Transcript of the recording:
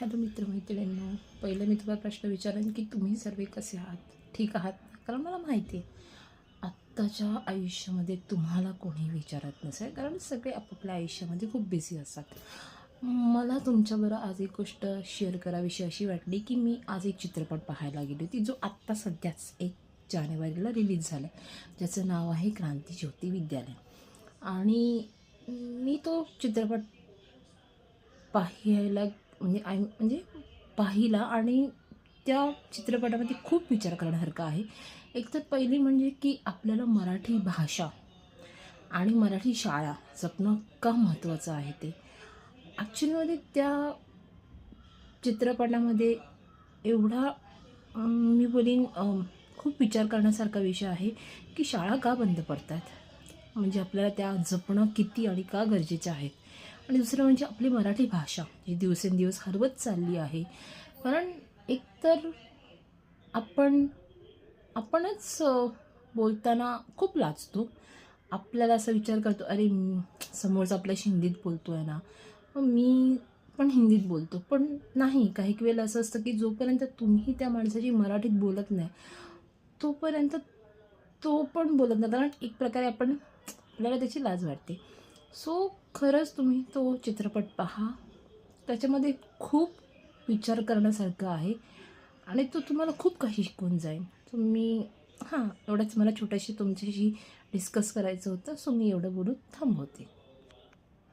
Hello मित्रमैत्रिणींनो, पहिलं मी तुम्हाला प्रश्न विचारेन की तुम्ही सर्व कसे आहात? ठीक आहात ना? कारण मला माहिती आहे आत्ताच्या आयुष्यामध्ये तुम्हाला कोणी विचारत नसेल, कारण सगळे आपापल्या आयुष्यामध्ये खूप बिझी असतात. मला तुमच्याबरोबर आज एक गोष्ट शेअर करावीशी अशी वाटली की मी आज एक चित्रपट पाहायला गेली होती, जो आत्ता सध्याच 1 जानेवारीला रिलीज झाला आहे, ज्याचं नाव आहे क्रांतिज्योती विद्यालय. आणि मी तो चित्रपट पाहायला म्हणजे पाहिला आणि त्या चित्रपटामध्ये खूप विचार करण्यासारखं आहे. एक तर पहिली म्हणजे की आपल्याला मराठी भाषा आणि मराठी शाळा जपणं का महत्त्वाचं आहे ते. ॲक्च्युलीमध्ये त्या चित्रपटामध्ये एवढा मी बोलीन खूप विचार करण्यासारखा विषय आहे की शाळा का बंद पडतात? म्हणजे आपल्याला त्या जपणं किती आणि का गरजेचं आहे. आणि दुसरं म्हणजे आपली मराठी भाषा जी दिवसेंदिवस हरवत चालली आहे. कारण एकतर आपण आपणच बोलताना खूप लाजतो. आपल्याला असा विचार करतो, अरे समोरचा आपल्याशी हिंदीत बोलतो आहे ना, मग मी पण हिंदीत बोलतो. पण नाही, काही वेळेला असं असतं की जोपर्यंत तुम्ही त्या माणसाची मराठीत बोलत नाही, तोपर्यंत तो पण बोलत नाही. कारण एक प्रकारे आपल्याला त्याची लाज वाटते. सो खरंच तुम्ही तो चित्रपट पहा. त्याच्यामध्ये खूप विचार करण्यासारखं आहे आणि तो तुम्हाला खूप काही शिकवून जाईल. तुम्ही एवढंच मला छोट्याशी तुमच्याशी डिस्कस करायचं होतं. सो मी एवढं बोलून थांबवते.